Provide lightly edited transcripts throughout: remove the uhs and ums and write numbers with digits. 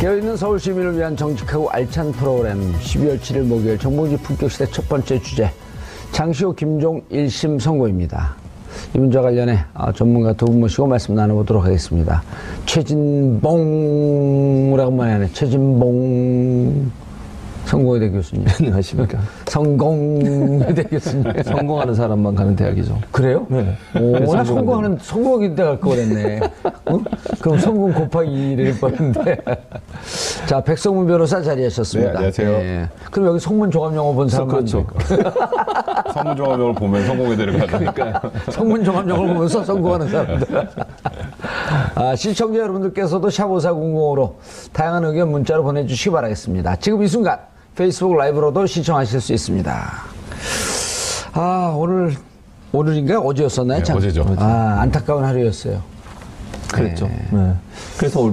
깨어있는 서울 시민을 위한 정직하고 알찬 프로그램 12월 7일 목요일 정봉지 품격시대 첫 번째 주제 장시호 김종 1심 선고입니다. 이 문제와 관련해 전문가 두 분 모시고 말씀 나눠보도록 하겠습니다. 최진봉 오래간만에 하네. 최진봉 성공회대 교수님. 안녕하십니까. 성공회대 교수님. 성공하는 사람만 가는 대학이죠. 그래요? 네. 오, 나 성공하는 데 갈 거 그랬네. 그럼 성공 곱하기 1일 뻔인데. 자, 백성문 변호사 자리하셨습니다. 네, 안녕하세요. 네. 그럼 여기 성문 종합영어 본 사람 그렇죠. 성문 종합영어를 보면 성공회대를 가니까. 그러니까 성문 종합영어를 보면서 성공하는 사람들. 시청자 여러분들께서도 샵5400으로 다양한 의견 문자로 보내주시기 바라겠습니다. 지금 이 순간 페이스북 라이브로도 시청하실 수 있습니다. 오늘인가요? 어제였었나요? 네, 어제죠. 안타까운 하루였어요. 그랬죠. 네. 그래서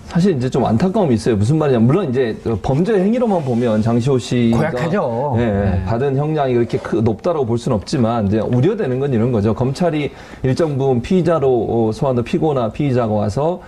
사실 이제 좀 안타까움이 있어요. 무슨 말이냐면, 물론 이제 범죄 행위로만 보면 장시호 씨가 고약하죠. 네. 받은 형량이 그렇게 높다라고 볼 수는 없지만, 이제 우려되는 건 이런 거죠. 검찰이 일정 부분 피의자로 소환된 피고나 피의자가 와서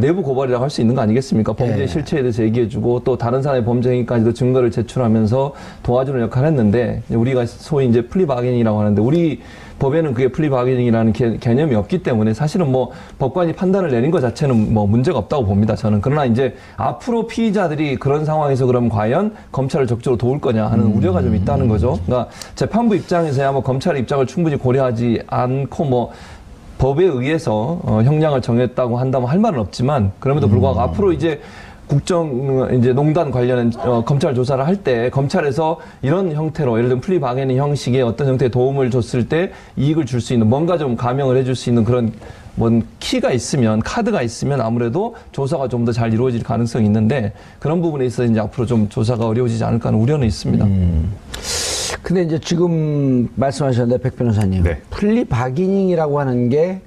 내부 고발이라고 할 수 있는 거 아니겠습니까? 범죄 실체에 대해서 얘기해주고 또 다른 사람의 범죄 행위까지도 증거를 제출하면서 도와주는 역할을 했는데, 우리가 소위 이제 플리바게닝이라고 하는데, 우리 법에는 그게 플리바게닝이라는 개념이 없기 때문에 사실은 법관이 판단을 내린 것 자체는 문제가 없다고 봅니다, 저는. 그러나 이제 앞으로 피의자들이 그런 상황에서 그럼 과연 검찰을 적극적으로 도울 거냐 하는 우려가 좀 있다는 거죠. 그러니까 재판부 입장에서야 검찰의 입장을 충분히 고려하지 않고 법에 의해서 형량을 정했다고 한다면 할 말은 없지만, 그럼에도 불구하고 앞으로 이제 농단 관련한 검찰 조사를 할 때 검찰에서 이런 형태로 예를 들면 플리바게닝 형식의 어떤 형태의 도움을 줬을 때 이익을 줄 수 있는 뭔가 좀 감형을 해줄 수 있는 그런 키가 있으면, 카드가 있으면 아무래도 조사가 좀 더 잘 이루어질 가능성이 있는데, 그런 부분에 있어서 이제 앞으로 좀 조사가 어려워지지 않을까 하는 우려는 있습니다. 근데 이제 지금 말씀하셨는데, 백 변호사님. 네. 플리바게닝이라고 하는 게,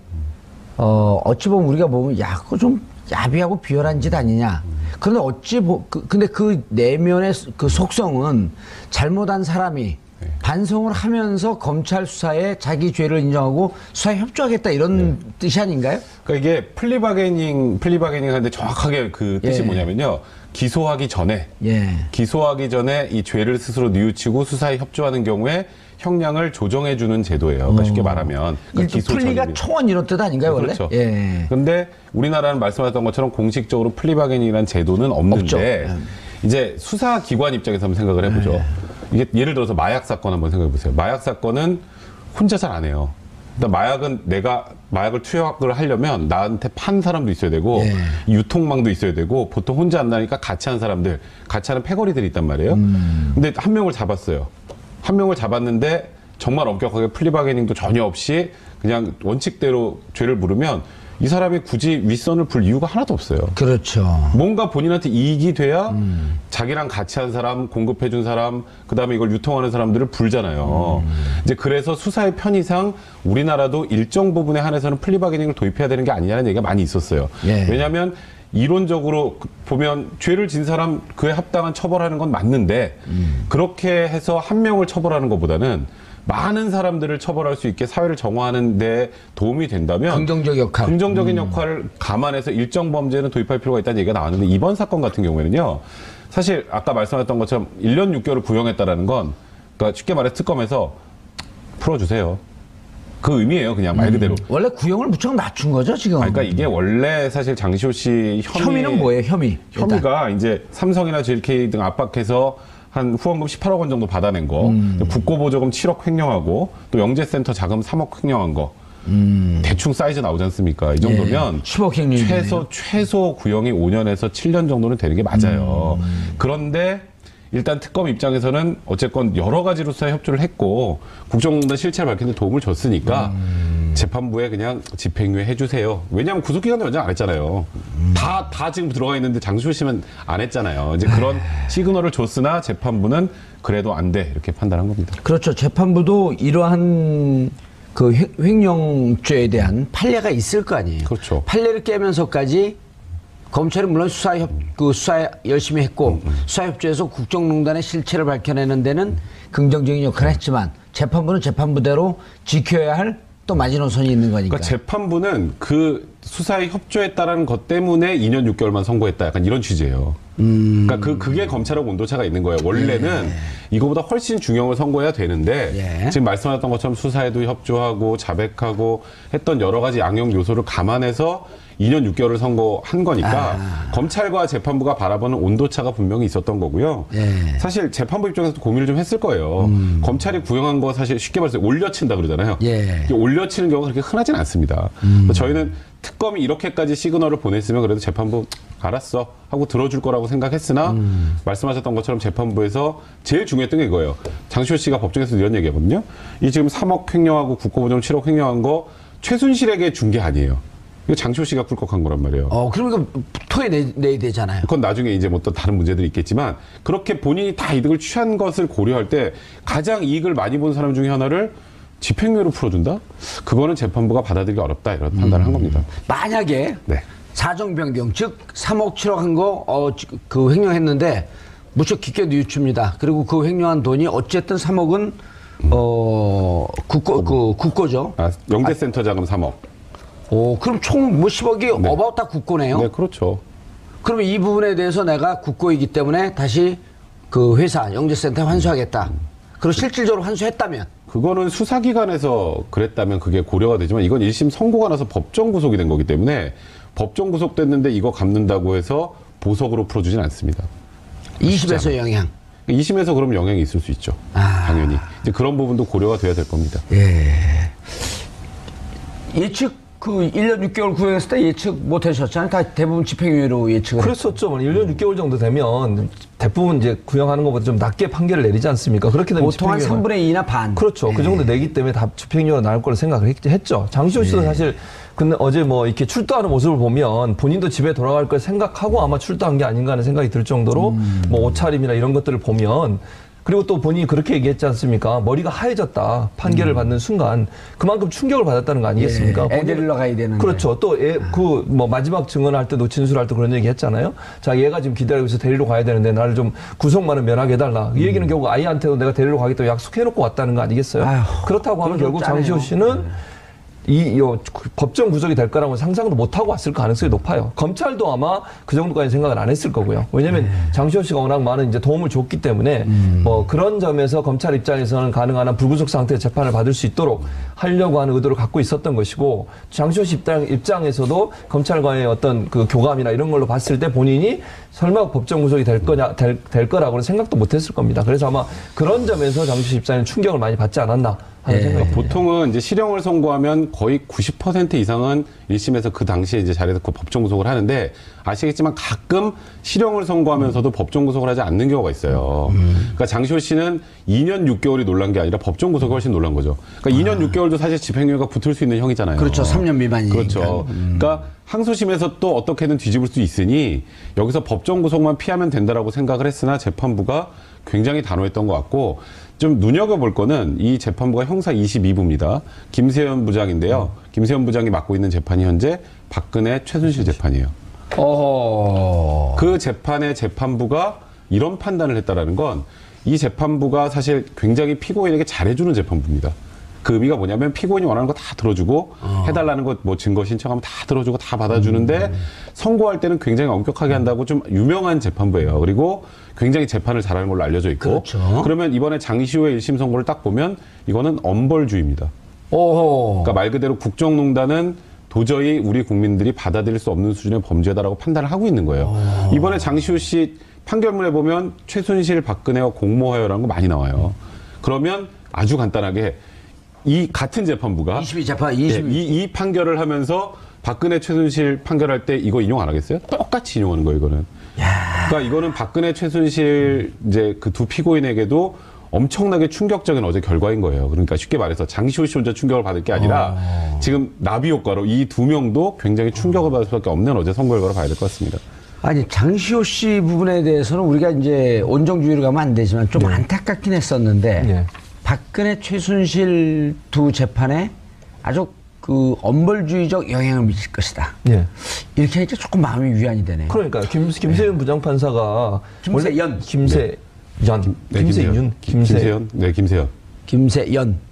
어찌 보면 우리가 보면, 그거 좀 야비하고 비열한 짓 아니냐. 그런데 근데 그 내면의 그 속성은 잘못한 사람이 반성을 하면서 검찰 수사에 자기 죄를 인정하고 수사에 협조하겠다 이런 뜻이 아닌가요? 그러니까 이게 플리바게닝 하는데 정확하게 그 뜻이 뭐냐면요. 기소하기 전에 이 죄를 스스로 뉘우치고 수사에 협조하는 경우에 형량을 조정해주는 제도예요. 그러니까 쉽게 말하면. 그러니까 플리가 총원 이런 뜻 아닌가요, 원래? 그렇죠. 그런데 우리나라는 말씀하셨던 것처럼 공식적으로 플리바게닝이라는 제도는 없는데, 이제 수사기관 입장에서 한번 생각을 해보죠. 이게 예를 들어서 마약 사건 한번 생각해 보세요. 마약 사건은 혼자 잘 안 해요. 일단 마약은 내가 마약을 투약을 하려면 나한테 판 사람도 있어야 되고 유통망도 있어야 되고, 보통 혼자 안 나니까 같이 하는 사람들, 같이 하는 패거리들이 있단 말이에요. 근데 한 명을 잡았어요. 한 명을 잡았는데 정말 엄격하게 플리바게닝도 전혀 없이 그냥 원칙대로 죄를 물으면 이 사람이 굳이 윗선을 불 이유가 하나도 없어요. 그렇죠. 뭔가 본인한테 이익이 돼야 자기랑 같이 한 사람, 공급해준 사람, 그 다음에 이걸 유통하는 사람들을 불잖아요. 이제 그래서 수사의 편의상 우리나라도 일정 부분에 한해서는 플리바게닝을 도입해야 되는 게 아니냐는 얘기가 많이 있었어요. 왜냐하면 이론적으로 보면 죄를 진 사람 그에 합당한 처벌하는 건 맞는데, 그렇게 해서 한 명을 처벌하는 것보다는 많은 사람들을 처벌할 수 있게 사회를 정화하는 데 도움이 된다면 긍정적인 역할을 감안해서 일정 범죄는 도입할 필요가 있다는 얘기가 나왔는데, 이번 사건 같은 경우에는요, 사실 아까 말씀하셨던 것처럼 1년 6개월을 구형했다라는 건, 그러니까 쉽게 말해서 특검에서 풀어주세요. 그 의미예요, 그냥 말 그대로. 원래 구형을 무척 낮춘 거죠, 지금? 그러니까 이게 원래 사실 장시호 씨 혐의는 뭐예요, 혐의가 이제 삼성이나 JK 등 압박해서 한 후원금 18억 원 정도 받아낸 거, 국고보조금 7억 횡령하고, 또 영재센터 자금 3억 횡령한 거. 대충 사이즈 나오지 않습니까? 이 정도면 10억 횡령 최소 구형이 5년에서 7년 정도는 되는 게 맞아요. 그런데 일단 특검 입장에서는 어쨌건 여러 가지로 수사에 협조를 했고 국정농단 실체를 밝히는 데 도움을 줬으니까 재판부에 그냥 집행유예 해주세요. 왜냐하면 구속기간도 연장 안 했잖아요. 다 지금 들어가 있는데 장시호 씨는 안 했잖아요. 이제 그런 시그널을 줬으나 재판부는 그래도 안 돼, 이렇게 판단한 겁니다. 그렇죠. 재판부도 이러한 그 횡령죄에 대한 판례가 있을 거 아니에요. 그렇죠. 판례를 깨면서까지 검찰이 물론 수사 열심히 했고 수사협조에서 국정농단의 실체를 밝혀내는 데는 긍정적인 역할을 했지만, 재판부는 재판부대로 지켜야 할 또 마지노선이 있는 거니까. 그러니까 재판부는 그 수사에 협조했다라는 것 때문에 2년 6개월만 선고했다. 약간 이런 취지예요. 그러니까 그게 검찰하고 온도차가 있는 거예요. 원래는 이거보다 훨씬 중형을 선고해야 되는데 지금 말씀하셨던 것처럼 수사에도 협조하고 자백하고 했던 여러 가지 양형 요소를 감안해서 2년 6개월을 선고한 거니까 검찰과 재판부가 바라보는 온도차가 분명히 있었던 거고요. 사실 재판부 입장에서도 고민을 좀 했을 거예요. 검찰이 구형한 거 사실 쉽게 말해서 올려친다 그러잖아요. 올려치는 경우가 그렇게 흔하진 않습니다. 저희는 특검이 이렇게까지 시그널을 보냈으면 그래도 재판부 알았어 하고 들어줄 거라고 생각했으나 말씀하셨던 것처럼 재판부에서 제일 중요했던 게 이거예요. 장시호 씨가 법정에서 이런 얘기하거든요. 이 지금 3억 횡령하고 국고보증 7억 횡령한 거 최순실에게 준 게 아니에요. 이거 장시호 씨가 꿀꺽한 거란 말이에요. 그러니까 토에 내야 되잖아요. 그건 나중에 이제 뭐 또 다른 문제들이 있겠지만 그렇게 본인이 다 이득을 취한 것을 고려할 때 가장 이익을 많이 본 사람 중에 하나를 집행유예로 풀어준다? 그거는 재판부가 받아들이기 어렵다 이런 판단을 한 겁니다. 만약에 사정변경 즉 3억 7억 한 거 그 횡령했는데 무척 깊게 뉘우칩니다. 그리고 그 횡령한 돈이 어쨌든 3억은 국고죠. 영재센터 자금 3억. 그럼 총 뭐 10억이 어바웃 다 국고네요. 네, 그렇죠. 그러면 이 부분에 대해서 내가 국고이기 때문에 다시 그 회사 영재센터에 환수하겠다. 그리고 실질적으로 환수했다면? 그거는 수사기관에서 그랬다면 그게 고려가 되지만 이건 1심 선고가 나서 법정 구속이 된 거기 때문에 법정 구속됐는데 이거 갚는다고 해서 보석으로 풀어주진 않습니다. 2심에서 영향. 2심에서 그럼 영향이 있을 수 있죠. 당연히. 이제 그런 부분도 고려가 돼야 될 겁니다. 예측 1년 6개월 구형했을 때 예측 못 하셨잖아요. 다 대부분 집행유예로 예측을. 그랬었죠. 1년 6개월 정도 되면 대부분 이제 구형하는 것보다 좀 낮게 판결을 내리지 않습니까? 그렇게 되면 보통 한 3분의 2나 반. 그렇죠. 그 정도 내기 때문에 다 집행유예가 나올 거라 생각을 했죠. 장시호 씨도 사실 근데 어제 뭐 이렇게 출두하는 모습을 보면 본인도 집에 돌아갈 걸 생각하고 아마 출두한 게 아닌가 하는 생각이 들 정도로 뭐 옷차림이나 이런 것들을 보면 그리고 또 본인이 그렇게 얘기했지 않습니까? 머리가 하얘졌다. 판결을 받는 순간 그만큼 충격을 받았다는 거 아니겠습니까? 애 데리러 가야 되는데. 그렇죠. 또 뭐 마지막 증언할 때도 진술할 때 그런 얘기 했잖아요. 자, 얘가 지금 기다리고 있어 데리러 가야 되는데 나를 좀 구속만은 면하게 해달라. 이 얘기는 결국 아이한테도 내가 데리러 가겠다고 약속해놓고 왔다는 거 아니겠어요? 그렇다고 하면 결국 장시호 씨는 법정 구속이 될 거라고 상상도 못하고 왔을 가능성이 높아요. 검찰도 아마 그 정도까지 생각을 안 했을 거고요. 왜냐면 장시호 씨가 워낙 많은 이제 도움을 줬기 때문에 뭐 그런 점에서 검찰 입장에서는 가능한 한 불구속 상태의 재판을 받을 수 있도록 하려고 하는 의도를 갖고 있었던 것이고 장시호 씨 입장에서도 검찰과의 어떤 그 교감이나 이런 걸로 봤을 때 본인이 설마 법정 구속이 될 거라고는 생각도 못 했을 겁니다. 그래서 아마 그런 점에서 장시호 씨 입장에는 충격을 많이 받지 않았나 하는 생각이 듭니다. 보통은 이제 실형을 선고하면 거의 90% 이상은 1심에서 그 당시에 이제 자리에서 그 법정 구속을 하는데 아시겠지만 가끔 실형을 선고하면서도 법정 구속을 하지 않는 경우가 있어요. 그러니까 장시호 씨는 2년 6개월이 놀란 게 아니라 법정 구속이 훨씬 놀란 거죠. 그러니까 2년 6개월도 사실 집행유예가 붙을 수 있는 형이잖아요. 그렇죠. 3년 미만이니까. 그렇죠. 그러니까 항소심에서 또 어떻게든 뒤집을 수 있으니 여기서 법정 구속만 피하면 된다라고 생각을 했으나 재판부가 굉장히 단호했던 것 같고 좀 눈여겨볼 거는 이 재판부가 형사 22부입니다. 김세현 부장인데요. 김세현 부장이 맡고 있는 재판이 현재 박근혜 최순실 재판이에요. 그 재판의 재판부가 이런 판단을 했다라는 건 이 재판부가 사실 굉장히 피고인에게 잘해주는 재판부입니다. 그 의미가 뭐냐면 피고인이 원하는 거 다 들어주고 해달라는 것 뭐 증거 신청하면 다 들어주고 다 받아주는데 선고할 때는 굉장히 엄격하게 한다고 좀 유명한 재판부예요. 그리고 굉장히 재판을 잘하는 걸로 알려져 있고 그렇죠. 그러면 이번에 장시호의 1심 선고를 딱 보면 이거는 엄벌주의입니다. 그러니까 말 그대로 국정농단은 도저히 우리 국민들이 받아들일 수 없는 수준의 범죄다라고 판단을 하고 있는 거예요. 이번에 장시호 씨 판결문에 보면 최순실, 박근혜와 공모하여라는 거 많이 나와요. 그러면 아주 간단하게 이 같은 재판부가 22 재판, 이 판결을 하면서 박근혜 최순실 판결할 때 이거 인용 안 하겠어요? 똑같이 인용하는 거예요, 이거는. 그러니까 이거는 박근혜 최순실 이제 그 두 피고인에게도 엄청나게 충격적인 어제 결과인 거예요. 그러니까 쉽게 말해서 장시호 씨 혼자 충격을 받을 게 아니라 지금 나비 효과로 이 두 명도 굉장히 충격을 받을 수밖에 없는 어제 선거 결과로 봐야 될 것 같습니다. 아니 장시호 씨 부분에 대해서는 우리가 이제 온정주의로 가면 안 되지만 좀 안타깝긴 했었는데 박근혜 최순실 두 재판에 아주 그 엄벌주의적 영향을 미칠 것이다. 이렇게 하니까 조금 마음이 위안이 되네요. 그러니까 김세윤 부장판사가 김세연. 김세연.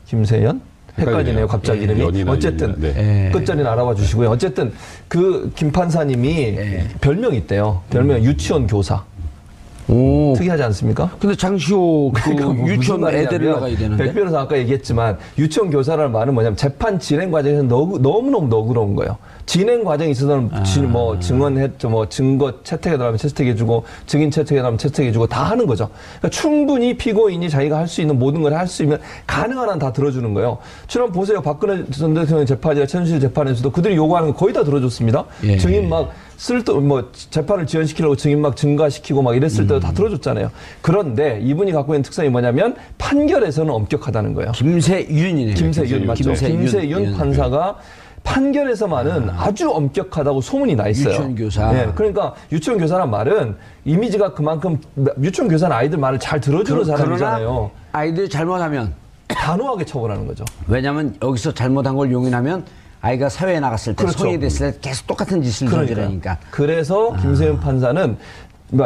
김세현. 헷갈리네요. 갑자기 이름이. 연이나 어쨌든 연이나, 끝자리는 알아봐 주시고요. 어쨌든 그 김 판사님이 별명이 있대요. 별명 유치원 교사. 오. 특이하지 않습니까? 근데 장시호 그 유치원 애들을 나가야 되는데. 백 변호사 아까 얘기했지만 유치원 교사라는 말은 뭐냐면 재판 진행 과정에서 너무너무 너그러운 거예요. 진행 과정에 있어서는 뭐 증언했죠, 뭐 증거 채택해 달라면 채택해주고 증인 채택해 달라면 채택해주고 다 하는 거죠. 그러니까 충분히 피고인이 자기가 할 수 있는 모든 걸 할 수 있는 가능한 한 다 들어주는 거예요. 지금 보세요, 박근혜 전 대통령 재판이나 최순실 재판에서도 그들이 요구하는 거 거의 다 들어줬습니다. 예. 증인 막 재판을 지연시키려고 증인 막 증가시키고 막 이랬을 때도 다 들어줬잖아요. 그런데 이분이 갖고 있는 특성이 뭐냐면 판결에서는 엄격하다는 거예요. 김세윤이네요. 김세윤 맞죠? 김세윤 판사가 판결에서만은 아주 엄격하다고 소문이 나 있어요. 유치원 교사. 네, 그러니까 유치원 교사란 말은 이미지가 그만큼 유치원 교사는 아이들 말을 잘 들어주는 사람이잖아요. 그러나 아이들이 잘못하면 단호하게 처벌하는 거죠. 왜냐하면 여기서 잘못한 걸 용인하면 아이가 사회에 나갔을 때 그렇죠. 성인이 됐을 때 계속 똑같은 짓을 저지르니까. 그래서 김세윤 판사는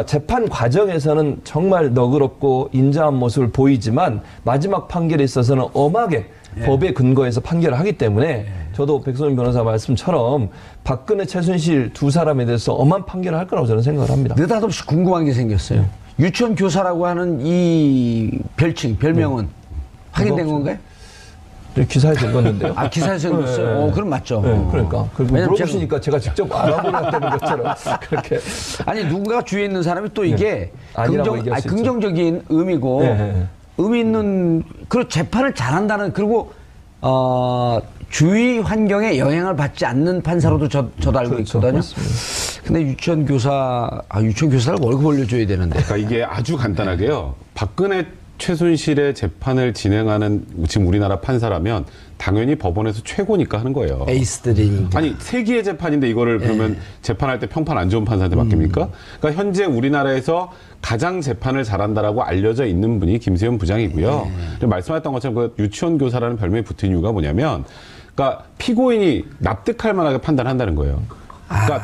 재판 과정에서는 정말 너그럽고 인자한 모습을 보이지만 마지막 판결에 있어서는 엄하게 법에 근거해서 판결을 하기 때문에 저도 백선민 변호사 말씀처럼 박근혜, 최순실 두 사람에 대해서 엄한 판결을 할 거라고 저는 생각을 합니다. 느닷없이 궁금한 게 생겼어요. 유치원 교사라고 하는 이 별명은 확인된 건가요? 기사에서 읽었는데요. 아, 기사에서 읽었어요? 그럼 맞죠. 그러니까. 물어보시니까 제가 직접 알아보겠다는 것처럼 그렇게. 아니, 누군가 주위에 있는 사람이 또 이게 얘기할 수 있죠. 긍정적인 의미고 의미 있는, 그리고 재판을 잘한다는, 그리고, 주위 환경에 영향을 받지 않는 판사로도 저도 알고 있거든요. 맞습니다. 근데 유치원 교사를 월급 올려줘야 되는데. 그러니까 이게 아주 간단하게요. 박근혜 최순실의 재판을 진행하는 지금 우리나라 판사라면 당연히 법원에서 최고니까 하는 거예요. 에이스들이니까. 아니, 세기의 재판인데 이거를 그러면 재판할 때 평판 안 좋은 판사한테 맡깁니까? 그러니까 현재 우리나라에서 가장 재판을 잘한다라고 알려져 있는 분이 김세윤 부장이고요. 말씀하셨던 것처럼 그 유치원 교사라는 별명이 붙은 이유가 뭐냐면, 그러니까 피고인이 납득할 만하게 판단한다는 거예요. 그러니까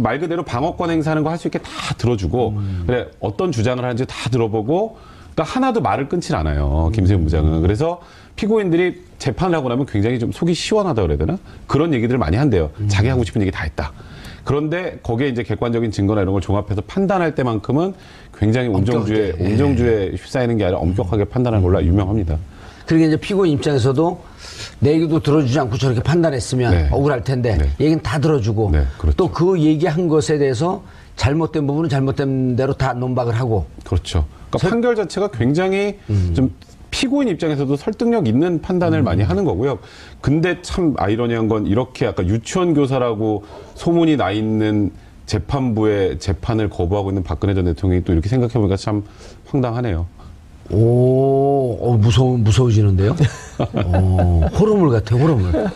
말 그대로 방어권 행사하는 거 할 수 있게 다 들어주고, 그래 어떤 주장을 하는지 다 들어보고, 그러니까 하나도 말을 끊질 않아요. 김세윤 부장은. 그래서 피고인들이 재판을 하고 나면 굉장히 좀 속이 시원하다 그래야 되나? 그런 얘기들을 많이 한대요. 자기 하고 싶은 얘기 다 했다. 그런데 거기에 이제 객관적인 증거나 이런 걸 종합해서 판단할 때만큼은 굉장히 온정주에 휩싸이는 게 아니라 엄격하게 판단하는 걸로 유명합니다. 그러게 이제 피고인 입장에서도 내 얘기도 들어주지 않고 저렇게 판단했으면 억울할 텐데 얘기는 다 들어주고 그렇죠. 또 그 얘기한 것에 대해서 잘못된 부분은 잘못된 대로 다 논박을 하고. 그렇죠. 그러니까 판결 자체가 굉장히 좀 피고인 입장에서도 설득력 있는 판단을 많이 하는 거고요. 근데 참 아이러니한 건 이렇게 아까 유치원 교사라고 소문이 나 있는 재판부의 재판을 거부하고 있는 박근혜 전 대통령이 또 이렇게 생각해보니까 참 황당하네요. 무서워지는데요? 호러물 같아, 호러물.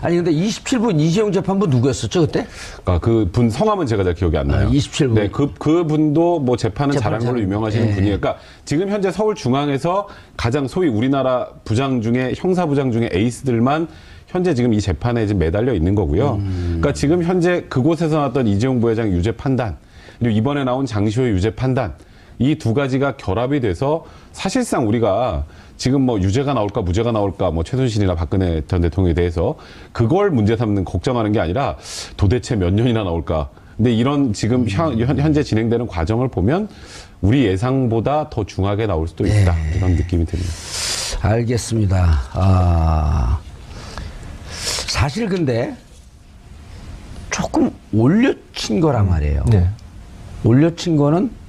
아니, 근데 27분 이재용 재판부 누구였었죠, 그때? 그러니까 그 분 성함은 제가 잘 기억이 안 나요. 27분. 네, 그 분도 뭐 재판을 잘한 걸로 유명하시는 분이에요. 그러니까 지금 현재 서울중앙에서 가장 소위 우리나라 부장 중에, 형사부장 중에 에이스들만 현재 지금 이 재판에 지금 매달려 있는 거고요. 그러니까 지금 현재 그곳에서 나왔던 이재용 부회장 유죄 판단, 그리고 이번에 나온 장시호의 유죄 판단, 이 두 가지가 결합이 돼서 사실상 우리가 지금 뭐 유죄가 나올까 무죄가 나올까 뭐 최순실이나 박근혜 전 대통령에 대해서 그걸 문제 삼는 걱정하는 게 아니라 도대체 몇 년이나 나올까. 근데 이런 지금 현재 진행되는 과정을 보면 우리 예상보다 더 중하게 나올 수도 있다. 이런 느낌이 듭니다. 알겠습니다. 사실 근데 조금 올려친 거란 말이에요. 올려친 거는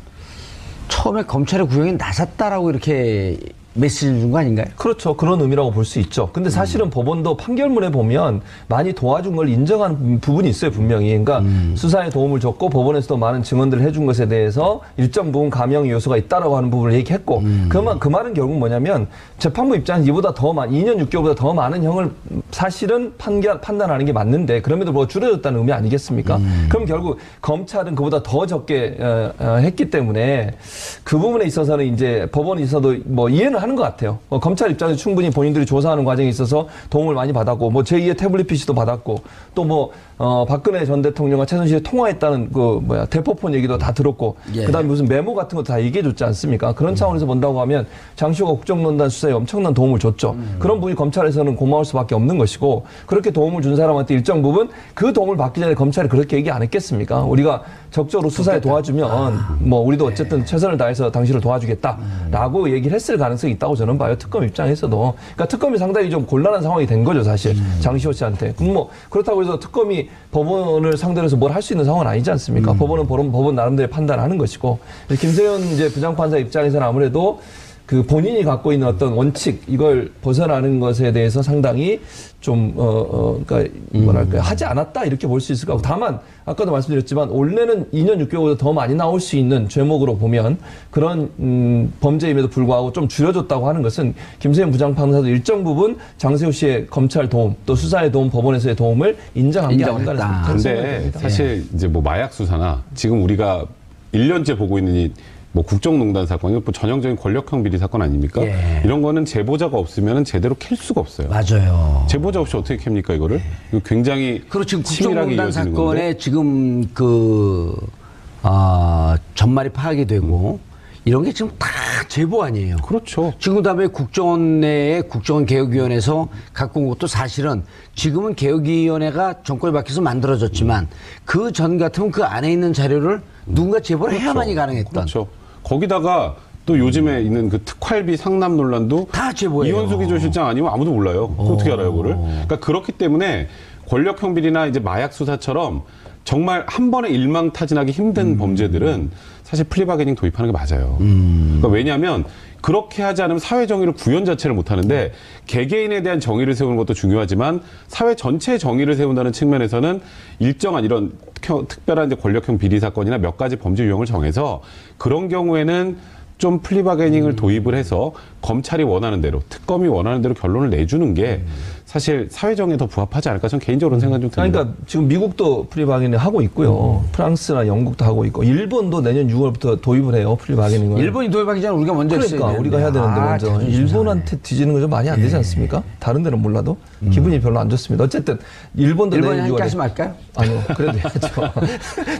처음에 검찰의 구형에 나섰다라고 이렇게 메시지를 준 거 아닌가요? 그렇죠. 그런 의미라고 볼 수 있죠. 근데 사실은 법원도 판결문에 보면 많이 도와준 걸 인정한 부분이 있어요, 분명히. 그러니까 수사에 도움을 줬고 법원에서도 많은 증언들을 해준 것에 대해서 일정 부분 감형 요소가 있다라고 하는 부분을 얘기했고 그 말은 결국 뭐냐면 재판부 입장에서 이보다 더 2년 6개월보다 더 많은 형을 사실은 판단하는 게 맞는데 그럼에도 불구하고 줄여줬다는 의미 아니겠습니까? 그럼 결국 검찰은 그보다 더 적게 했기 때문에 그 부분에 있어서는 이제 법원에 있어도 뭐 이해는 판단하는 것 같아요. 검찰 입장에서 충분히 본인들이 조사하는 과정에 있어서 도움을 많이 받았고, 뭐 제2의 태블릿 PC도 받았고, 또 뭐 박근혜 전 대통령과 최순실이 통화했다는 대포폰 얘기도 다 들었고, 예. 그다음에 무슨 메모 같은 것도 다 얘기해줬지 않습니까? 그런 차원에서 본다고 하면 장시호가 국정농단 수사에 엄청난 도움을 줬죠. 그런 분이 검찰에서는 고마울 수밖에 없는 것이고, 그렇게 도움을 준 사람한테 일정 부분 그 도움을 받기 전에 검찰이 그렇게 얘기 안 했겠습니까? 우리가 적극적으로 수사에 도와주면 뭐 우리도 어쨌든 최선을 다해서 당신을 도와주겠다라고 얘기를 했을 가능성이 있다고 저는 봐요. 특검 입장에서도. 그러니까 특검이 상당히 좀 곤란한 상황이 된 거죠, 사실. 장시호 씨한테. 그럼 뭐 그렇다고 해서 특검이 법원을 상대로 해서 뭘 할 수 있는 상황은 아니지 않습니까? 법원은 법원 나름대로 판단하는 것이고. 김세현 이제 부장판사 입장에서는 아무래도 그 본인이 갖고 있는 어떤 원칙, 이걸 벗어나는 것에 대해서 상당히 좀, 그러니까 뭐랄까요, 하지 않았다, 이렇게 볼 수 있을 것 같고. 다만, 아까도 말씀드렸지만, 원래는 2년 6개월보다 더 많이 나올 수 있는 죄목으로 보면 그런, 범죄임에도 불구하고 좀 줄여줬다고 하는 것은 김세현 부장판사도 일정 부분 장세호 씨의 검찰 도움, 또 수사의 도움, 법원에서의 도움을 인정한 게 아닌가. 근데 사실 이제 뭐 마약 수사나 지금 우리가 1년째 보고 있는 이 뭐 국정농단 사건, 이거 뭐 전형적인 권력형 비리 사건 아닙니까? 예. 이런 거는 제보자가 없으면 제대로 캘 수가 없어요. 맞아요. 제보자 없이 어떻게 캡니까 이거를? 이거 굉장히 그리고 지금 치밀하게 국정농단 이어지는 사건에 건데. 지금 전말이 파악이 되고 이런 게 지금 다 제보 아니에요. 그렇죠. 지금 그다음에 국정원 내에 국정원개혁위원회에서 갖고 온 것도 사실은 지금은 개혁위원회가 정권이 바뀌어서 만들어졌지만 그 전 같으면 그 안에 있는 자료를 누군가 제보를 해야만이 가능했던. 그렇죠. 거기다가 또 요즘에 있는 그 특활비 상납 논란도 다 제보예요. 이원수 기조실장 아니면 아무도 몰라요. 어떻게 알아요, 그거를? 그러니까 그렇기 때문에 권력형 비리나 이제 마약 수사처럼 정말 한 번에 일망타진하기 힘든 범죄들은 사실 플리바게닝 도입하는 게 맞아요. 그러니까 왜냐하면 그렇게 하지 않으면 사회 정의를 구현 자체를 못 하는데 개개인에 대한 정의를 세우는 것도 중요하지만 사회 전체의 정의를 세운다는 측면에서는 일정한 이런 특별한 이제 권력형 비리 사건이나 몇 가지 범죄 유형을 정해서 그런 경우에는 좀 플리바게닝을 도입을 해서 검찰이 원하는 대로, 특검이 원하는 대로 결론을 내주는 게 사실 사회정의에 더 부합하지 않을까 저는 개인적으로 생각이 좀 듭니다. 그러니까 지금 미국도 플리바게닝 하고 있고요. 프랑스나 영국도 하고 있고 일본도 내년 6월부터 도입을 해요. 플리바게닝을. 일본이 도입하기 전에 우리가 먼저 그러니까 했어야 우리가 해야 되는데 먼저 일본한테 뒤지는 거 좀 많이 안 되지 않습니까? 다른 데는 몰라도 기분이 별로 안 좋습니다. 어쨌든 일본도 일본이 내년 6월에 함께 하지 말까요? 아니요, 그래도 해야죠.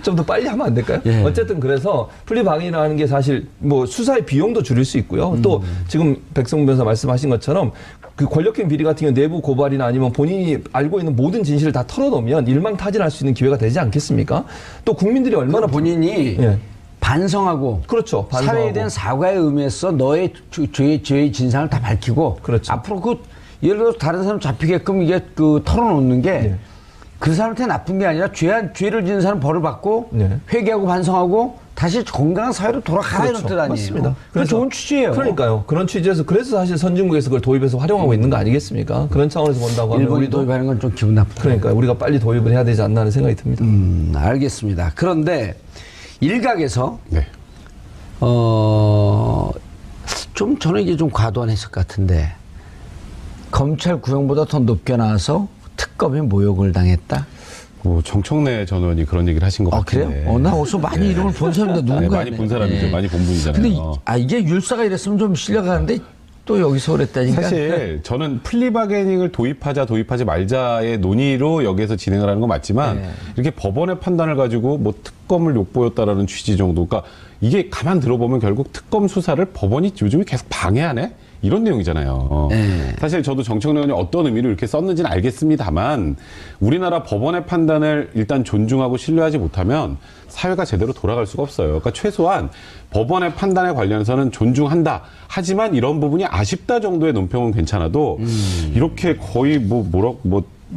좀 더 빨리 하면 안 될까요? 예. 어쨌든 그래서 플리바게닝이라는 게 사실 뭐 수사의 비용도 줄일 수 있고요. 또 지금 백성문 변호사 말씀하신 것처럼 그 권력형 비리 같은 경우 내부 고발이나 아니면 본인이 알고 있는 모든 진실을 다 털어놓으면 일망타진할 수 있는 기회가 되지 않겠습니까? 또 국민들이 얼마나 본인이 예. 반성하고 그렇죠. 반성하고. 사회에 대한 사과의 의미에서 너의 죄의 진상을 다 밝히고 그렇죠. 앞으로 그 예를 들어서 다른 사람 잡히게끔 이게 그 털어놓는 게 그 사람한테 나쁜 게 아니라 죄를 지은 사람 벌을 받고 네. 회개하고 반성하고 다시 건강한 사회로 돌아가야 이런 뜻 아니에요. 맞습니다. 그래서 좋은 취지예요. 그러니까요. 그런 취지에서 그래서 사실 선진국에서 그걸 도입해서 활용하고 있는 거 아니겠습니까? 그런 차원에서 본다고 하면 일본이 우리도 도입하는 건 좀 기분 나쁘다. 그러니까 우리가 빨리 도입을 해야 되지 않나 하는 생각이 듭니다. 알겠습니다. 그런데 일각에서 네. 좀 저는 이게 좀 과도한 해석 같은데 검찰 구형보다 더 높게 나와서 특검이 모욕을 당했다. 뭐 정청래 전 의원이 그런 얘기를 하신 것 같은데. 그래요? 나 어디서 많이 이름을 본 사람인데 네, 누군가 많이 본 사람이죠. 많이 본 분이잖아요. 근데 이게 율사가 이랬으면 좀 실려가는데 또 여기서 그랬다니까. 사실 저는 플리바게닝을 도입하지 말자의 논의로 여기에서 진행을 하는 건 맞지만 이렇게 법원의 판단을 가지고 뭐 특검을 욕보였다라는 취지 정도. 그러니까 이게 가만 들어보면 결국 특검 수사를 법원이 요즘에 계속 방해하네? 이런 내용이잖아요. 사실 저도 정청래 의원이 어떤 의미로 이렇게 썼는지는 알겠습니다만 우리나라 법원의 판단을 일단 존중하고 신뢰하지 못하면 사회가 제대로 돌아갈 수가 없어요. 그러니까 최소한 법원의 판단에 관련해서는 존중한다. 하지만 이런 부분이 아쉽다 정도의 논평은 괜찮아도 이렇게 거의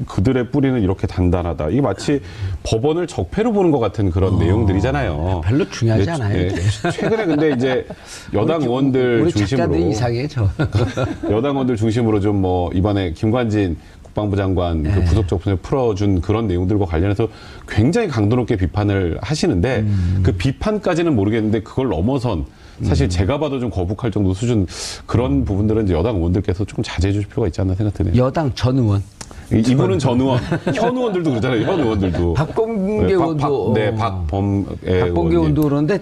그들의 뿌리는 이렇게 단단하다. 이게 마치 법원을 적폐로 보는 것 같은 그런 내용들이잖아요. 별로 중요하지 않아요. 최근에 근데 이제 여당 의원들 우리 중심으로 작가들이 이상해 저. 여당 의원들 중심으로 좀 뭐 이번에 김관진 국방부 장관 그 부속적 분을 풀어준 그런 내용들과 관련해서 굉장히 강도 높게 비판을 하시는데 그 비판까지는 모르겠는데 그걸 넘어선 사실 제가 봐도 좀 거북할 정도 수준 그런 부분들은 이제 여당 의원들께서 조금 자제해 주실 필요가 있지 않나 생각 드네요. 여당 전 의원. 이분은 전 의원, 현 의원들도 그러잖아요. 현 의원들도. 박범계 의원도. 박범계 의원도 그러는데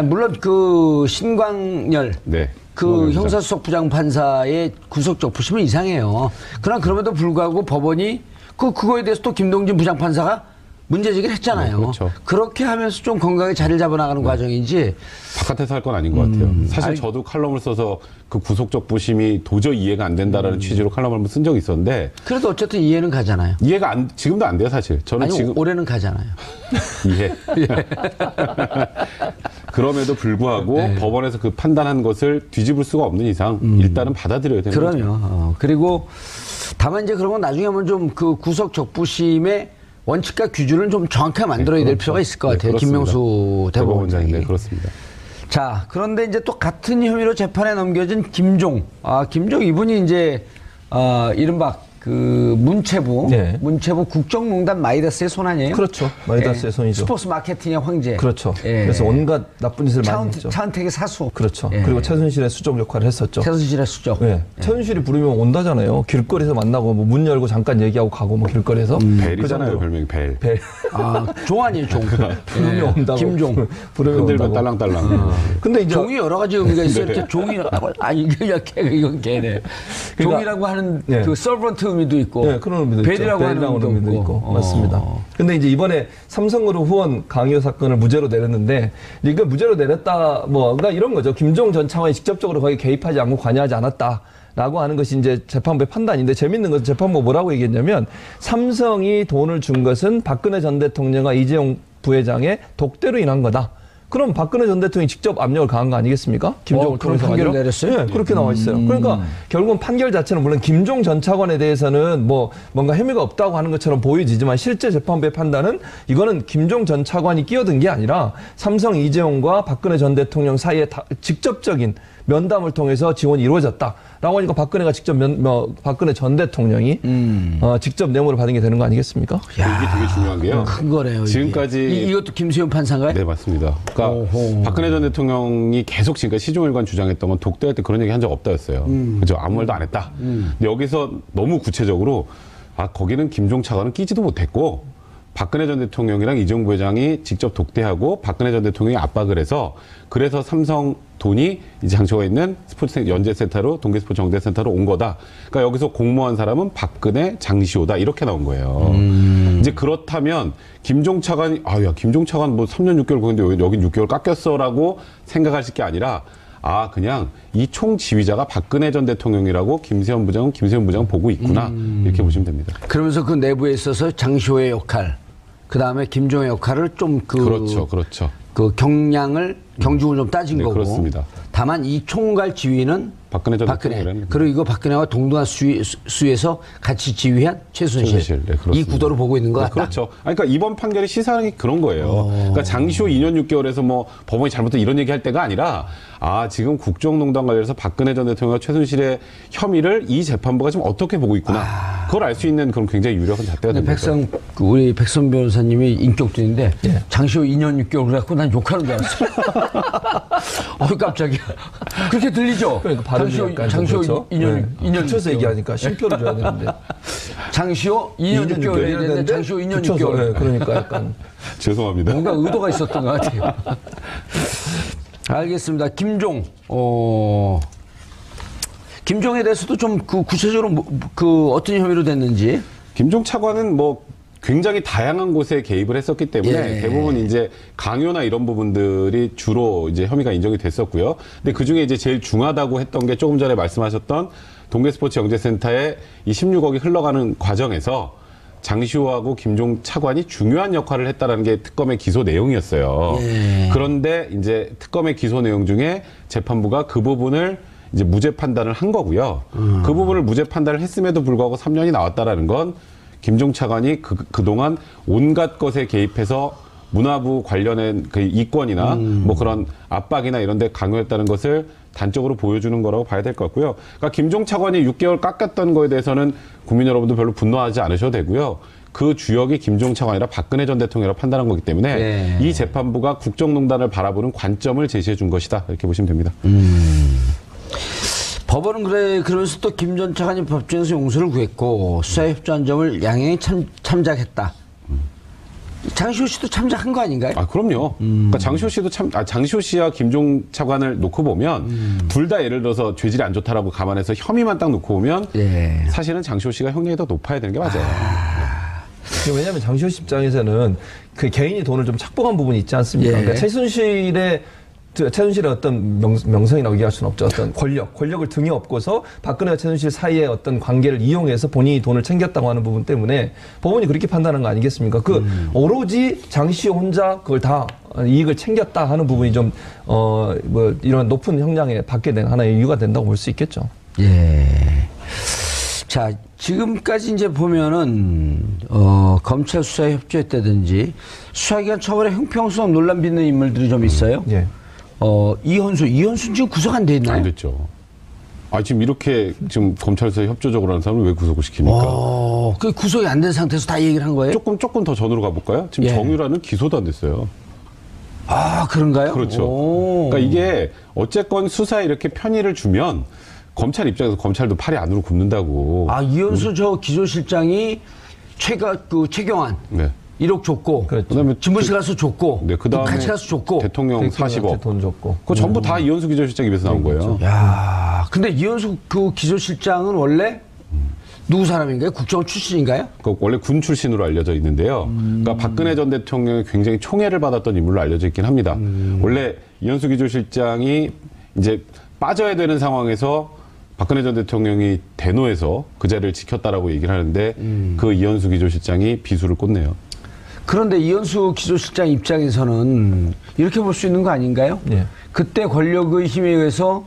물론 그 신광열. 네. 그 형사수석 부장판사의 구속적부심은 이상해요. 그러나 그럼에도 불구하고 법원이 그거에 대해서 또 김동진 부장판사가 문제제기를 했잖아요. 그렇죠. 그렇게 하면서 좀 건강하게 자리를 잡아나가는 과정인지. 바깥에서 할 건 아닌 것 같아요. 사실 저도 칼럼을 써서 그 구속적 부심이 도저히 이해가 안 된다라는 취지로 칼럼을 한번 쓴 적이 있었는데. 그래도 어쨌든 이해는 가잖아요. 지금도 안 돼요, 사실. 저는 아니, 지금. 올해는 가잖아요. 이해. 그럼에도 불구하고 법원에서 그 판단한 것을 뒤집을 수가 없는 이상 일단은 받아들여야 되는 거죠. 그럼요. 그리고 다만 이제 그런 건 나중에 한번 좀 그 구속 적부심의 원칙과 기준을 좀 정확하게 만들어야 될 필요가 있을 것 같아요. 그렇습니다. 김명수 대법원장이. 네, 그렇습니다. 자, 그런데 이제 또 같은 혐의로 재판에 넘겨진 김종. 김종 이분이 이제 이른바 그 문체부 국정농단 마이다스의 손 아니에요? 그렇죠. 마이다스의 손이죠. 스포츠 마케팅의 황제. 그렇죠. 그래서 온갖 나쁜 짓을 많이 했죠. 차은택의 사수. 그렇죠. 그리고 최순실의 수적 역할을 했었죠. 최순실의 수적. 최순실이 부르면 온다잖아요. 길거리에서 만나고 뭐 문 열고 잠깐 얘기하고 가고 뭐 길거리에서. 벨이잖아요, 별명이 벨. 종 아니에요, 종. 부르면 온다고. 김종. 부르면 흔들면 온다고. 딸랑딸랑. 근데 이제 종이 여러 가지 의미가 있어요. 이렇게 종이라고 이건 걔네. 종이라고 하는 그 서번트 의미도 있고, 그런 의미도 벨이라고 있죠. 하는 의미도 있고. 맞습니다. 근데 이제 이번에 삼성그룹 후원 강요 사건을 무죄로 내렸는데, 이거 무죄로 내렸다, 그러니까 이런 거죠. 김종 전 차관이 직접적으로 거기 개입하지 않고 관여하지 않았다. 라고 하는 것이 이제 재판부의 판단인데, 재밌는 것은 재판부가 뭐라고 얘기했냐면, 삼성이 돈을 준 것은 박근혜 전 대통령과 이재용 부회장의 독대로 인한 거다. 그럼 박근혜 전 대통령이 직접 압력을 가한 거 아니겠습니까? 김종을 그런 통해서 판결을 내렸어요? 네, 그렇게 나와 있어요. 그러니까 결국은 판결 자체는 물론 김종 전 차관에 대해서는 뭔가 혐의가 없다고 하는 것처럼 보여지지만 실제 재판부의 판단은 이거는 김종 전 차관이 끼어든 게 아니라 삼성 이재용과 박근혜 전 대통령 사이에 직접적인 면담을 통해서 지원이 이루어졌다라고 하니까 박근혜가 직접 박근혜 전 대통령이 직접 뇌물을 받은 게 되는 거 아니겠습니까? 이게 되게 중요한 게요. 큰 거네요. 지금까지 이것도 김수현 판사인가요? 네, 맞습니다. 그러니까 박근혜 전 대통령이 계속 지금까지 시종일관 주장했던 건 독대할 때 그런 얘기 한 적 없다였어요. 그죠? 아무 말도 안 했다. 근데 여기서 너무 구체적으로 거기는 김종 차관은 끼지도 못했고 박근혜 전 대통령이랑 이재용 부회장이 직접 독대하고 박근혜 전 대통령이 압박을 해서 그래서 삼성 돈이 이제 장소가 있는 스포츠 연재센터로 동계스포츠 연재센터로 온 거다. 그러니까 여기서 공모한 사람은 박근혜, 장시호다 이렇게 나온 거예요. 이제 그렇다면 김종 차관이 김종 차관 뭐 3년 6개월 거는데 여긴 6개월 깎였어라고 생각하실 게 아니라 그냥 이 총지휘자가 박근혜 전 대통령이라고 김세현 부장은 보고 있구나. 이렇게 보시면 됩니다. 그러면서 그 내부에 있어서 장시호의 역할, 그 다음에 김종의 역할을 좀 그렇죠. 그 경중을 좀 따진 거고. 그렇습니다. 다만 이 총괄 지휘는 박근혜 전 대통령이라는 그리고 이거 박근혜와 동등한 수위에서 같이 지휘한 최순실. 이 구도로 보고 있는 것 같다. 그렇죠. 그러니까 이번 판결의 시사는 그런 거예요. 그러니까 장시호 2년 6개월에서 뭐 법원이 잘못했다 이런 얘기할 때가 아니라 지금 국정농단 관련해서 박근혜 전 대통령과 최순실의 혐의를 이 재판부가 지금 어떻게 보고 있구나. 그걸 알 수 있는 그런 굉장히 유력한 잣대가 됩니다. 우리 백선 변호사님이 인격주인데 장시호 2년 6개월 그래갖고 난 욕하는 줄 알았어. 깜짝이야. 그렇게 들리죠? 그러니까 장시호 그렇죠? 2년 붙여서 얘기하니까 쉼표를 줘야 되는데. 장시호 2년 6개월 해야 되는데 장시호 2년 6개월. 네, 그러니까 약간. 죄송합니다. 뭔가 의도가 있었던 것 같아요. 알겠습니다. 김종. 김종에 대해서도 좀 구체적으로 어떤 혐의로 됐는지. 김종 차관은 굉장히 다양한 곳에 개입을 했었기 때문에 대부분 이제 강요나 이런 부분들이 주로 이제 혐의가 인정이 됐었고요. 근데 그 중에 이제 제일 중하다고 했던 게 조금 전에 말씀하셨던 동계스포츠 영재센터에 이 16억이 흘러가는 과정에서 장시호하고 김종 차관이 중요한 역할을 했다라는 게 특검의 기소 내용이었어요. 그런데 이제 특검의 기소 내용 중에 재판부가 그 부분을 이제 무죄 판단을 한 거고요. 그 부분을 무죄 판단을 했음에도 불구하고 3년이 나왔다라는 건 김종 차관이 그동안 온갖 것에 개입해서 문화부 관련된 그 이권이나 그런 압박이나 이런 데 강요했다는 것을 단적으로 보여주는 거라고 봐야 될 것 같고요. 그러니까 김종 차관이 6개월 깎였던 거에 대해서는 국민 여러분도 별로 분노하지 않으셔도 되고요. 그 주역이 김종 차관이라 박근혜 전 대통령이라고 판단한 거기 때문에 이 재판부가 국정농단을 바라보는 관점을 제시해 준 것이다. 이렇게 보시면 됩니다. 법원은 그러면서 또 김 전 차관이 법정에서 용서를 구했고 수사에 협조한 점을 양형이 참작했다. 장시호 씨도 참작한 거 아닌가요? 아, 그럼요. 그러니까 장시호 씨도 장시호 씨와 김종 차관을 놓고 보면 둘 다 예를 들어서 죄질이 안 좋다라고 감안해서 혐의만 딱 놓고 보면 예. 사실은 장시호 씨가 형량이 더 높아야 되는 게 맞아요. 왜냐하면 장시호 씨 입장에서는 그 개인이 돈을 좀 착복한 부분이 있지 않습니까? 예. 그러니까 최순실의 어떤 명성이라고 얘기할 수는 없죠. 어떤 권력을 등에 업고서 박근혜와 최순실 사이의 어떤 관계를 이용해서 본인이 돈을 챙겼다고 하는 부분 때문에 법원이 그렇게 판단한 거 아니겠습니까? 오로지 장시호 혼자 그걸 다 이익을 챙겼다 하는 부분이 좀, 뭐, 이런 높은 형량에 받게 된 하나의 이유가 된다고 볼 수 있겠죠. 예. 자, 지금까지 이제 보면은, 검찰 수사에 협조했다든지, 수사기관 처벌에 형평성 논란 빚는 인물들이 좀 있어요. 예. 이현수는 지금 구속 안 돼 있나요? 안 됐죠. 아, 지금 이렇게 지금 검찰에서 협조적으로 하는 사람을 왜 구속을 시킵니까? 그 구속이 안 된 상태에서 다 얘기를 한 거예요? 조금 더 전으로 가볼까요? 지금 예. 정유라는 기소도 안 됐어요. 아, 그런가요? 그렇죠. 그러니까 이게 어쨌건 수사에 이렇게 편의를 주면 검찰 입장에서 검찰도 팔이 안으로 굽는다고. 아, 이현수 저 기조실장이 최경환. 네. 1억 줬고. 그렇죠. 그다음에 집무실 가서 줬고. 네, 그다음에 같이 가서 줬고. 대통령 40억. 돈 줬고. 그거 전부 다 이현수 기조실장 입에서 나온 거예요. 야, 근데 이현수 그 기조실장은 원래 누구 사람인가요? 국정원 출신인가요? 그 원래 군 출신으로 알려져 있는데요. 그러니까 박근혜 전 대통령이 굉장히 총애를 받았던 인물로 알려져 있긴 합니다. 원래 이현수 기조실장이 이제 빠져야 되는 상황에서 박근혜 전 대통령이 대노해서 그 자리를 지켰다라고 얘기를 하는데 그 이현수 기조실장이 비수를 꽂네요. 그런데 이현수 기조실장 입장에서는 이렇게 볼 수 있는 거 아닌가요? 예. 그때 권력의 힘에 의해서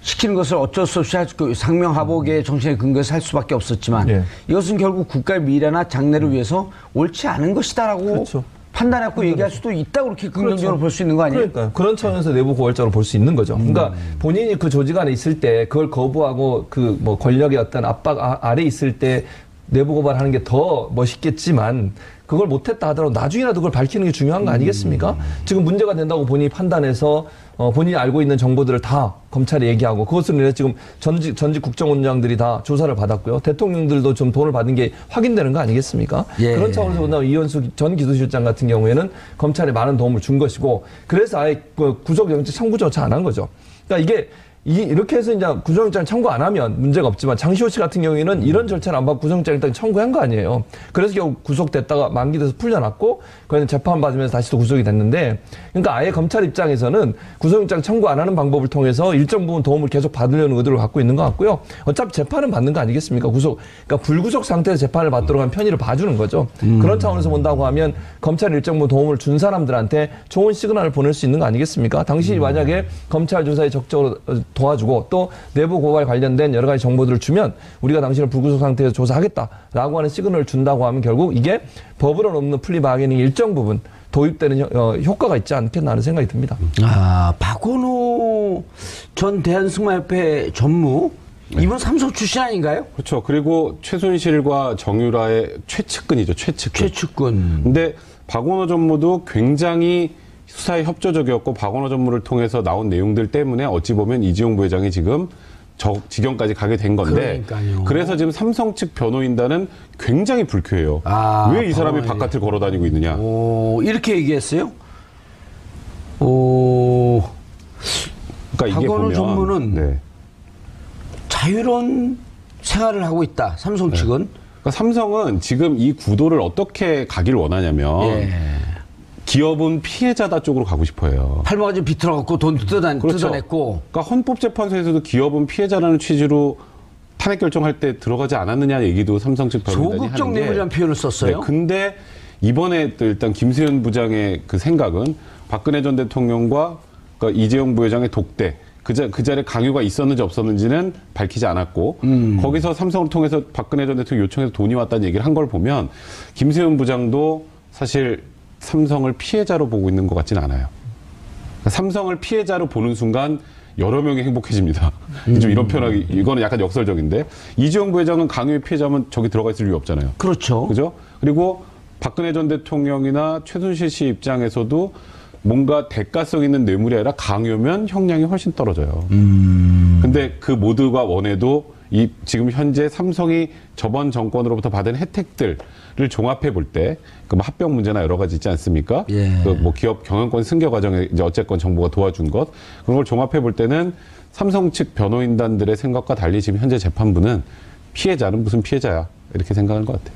시키는 것을 어쩔 수 없이 상명하복의 정신에 근거해서 할 수밖에 없었지만 예. 이것은 결국 국가의 미래나 장래를 위해서 옳지 않은 것이다라고 그렇죠. 판단하고 얘기할 수도 있다고 그렇게 긍정적으로 볼 수 있는 거 아니에요? 그러니까요. 그런 차원에서 내부 고발자로 볼 수 있는 거죠. 그러니까 본인이 그 조직 안에 있을 때 그걸 거부하고 그 뭐 권력의 어떤 압박 아래 있을 때 내부 고발하는 게 더 멋있겠지만 그걸 못했다 하더라도 나중이라도 그걸 밝히는 게 중요한 거 아니겠습니까? 지금 문제가 된다고 본인이 판단해서 본인이 알고 있는 정보들을 다 검찰에 얘기하고 그것을 인해 지금 전직 국정원장들이 다 조사를 받았고요. 대통령들도 좀 돈을 받은 게 확인되는 거 아니겠습니까? 예. 그런 차원에서 본다면 이현수 전 기조실장 같은 경우에는 검찰에 많은 도움을 준 것이고 그래서 아예 구속영장 청구조차 안 한 거죠. 그러니까 이렇게 해서 이제 구속영장 청구 안 하면 문제가 없지만 장시호 씨 같은 경우에는 이런 절차를 안 받고 구속영장 일단 청구한 거 아니에요. 그래서 결국 구속됐다가 만기돼서 풀려났고 그래서 재판 받으면서 다시 또 구속이 됐는데 그러니까 아예 검찰 입장에서는 구속영장 청구 안 하는 방법을 통해서 일정 부분 도움을 계속 받으려는 의도를 갖고 있는 것 같고요. 어차피 재판은 받는 거 아니겠습니까? 그러니까 불구속 상태에서 재판을 받도록 한 편의를 봐주는 거죠. 그런 차원에서 본다고 하면 검찰 일정 부분 도움을 준 사람들한테 좋은 시그널을 보낼 수 있는 거 아니겠습니까? 당신이 만약에 검찰 조사에 적극적으로 도와주고 또 내부 고발 관련된 여러 가지 정보들을 주면 우리가 당신을 불구속 상태에서 조사하겠다라고 하는 시그널을 준다고 하면 결국 이게 법으로 없는 플리 바게닝 일정 부분 도입되는 효과가 있지 않겠나 하는 생각이 듭니다. 아, 박원호 전 대한승마협회 전무 이분 삼성 출신 아닌가요? 그렇죠. 그리고 최순실과 정유라의 최측근이죠. 최측근. 근데 박원호 전무도 굉장히 수사에 협조적이었고 박원호 전무를 통해서 나온 내용들 때문에 어찌 보면 이재용 부회장이 지금 저 지경까지 가게 된 건데 그러니까요. 그래서 지금 삼성 측 변호인단은 굉장히 불쾌해요. 왜 이 사람이 바깥을 걸어 다니고 있느냐. 이렇게 얘기했어요? 그러니까 이게 박원호 보면 전무는 네. 자유로운 생활을 하고 있다. 삼성 측은. 그러니까 삼성은 지금 이 구도를 어떻게 가길 원하냐면 예. 기업은 피해자다 쪽으로 가고 싶어요. 팔목까지 비틀어갖고 돈 뜯어냈고. 그러니까 헌법재판소에서도 기업은 피해자라는 취지로 탄핵 결정할 때 들어가지 않았느냐 얘기도 삼성 측 변호인단이 하는 게. 소극적 내부라는 표현을 썼어요. 네, 근데 이번에 또 일단 김세현 부장의 그 생각은 박근혜 전 대통령과 그러니까 이재용 부회장의 독대 그 자리에 강요가 있었는지 없었는지는 밝히지 않았고 거기서 삼성을 통해서 박근혜 전 대통령 요청해서 돈이 왔다는 얘기를 한 걸 보면 김세현 부장도 사실 삼성을 피해자로 보고 있는 것 같지는 않아요. 그러니까 삼성을 피해자로 보는 순간 여러 명이 행복해집니다. 좀 이런 표현하기 이거는 약간 역설적인데 이재용 부회장은 강요의 피해자면 저기 들어가 있을 이유 없잖아요. 그렇죠. 그죠? 그리고 박근혜 전 대통령이나 최순실 씨 입장에서도 뭔가 대가성 있는 뇌물이 아니라 강요면 형량이 훨씬 떨어져요. 근데 그 모두가 원해도 이 지금 현재 삼성이 저번 정권으로부터 받은 혜택들을 종합해 볼 때, 그 뭐 합병 문제나 여러 가지 있지 않습니까? 예. 그 뭐 기업 경영권 승계 과정에 이제 어쨌건 정부가 도와준 것, 그런 걸 종합해 볼 때는 삼성 측 변호인단들의 생각과 달리 지금 현재 재판부는 피해자는 무슨 피해자야 이렇게 생각하는 것 같아요.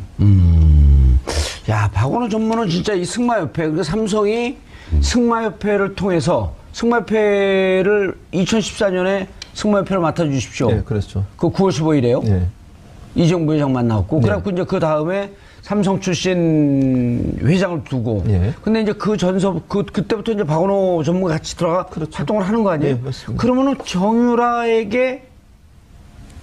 야, 박원호 전무는 진짜 이 승마협회, 그러니까 삼성이 승마협회를 통해서 승마협회를 2014년에 승마협회를 맡아주십시오. 네, 그렇죠. 그 9월 15일에요. 네. 이재용 부회장 만나고. 그래갖고 이제 그 다음에 삼성 출신 회장을 두고. 예. 근데 이제 그 그때부터 이제 박원호 전무가 같이 들어가 활동을 하는 거 아니에요? 네, 맞습니다. 그러면은 정유라에게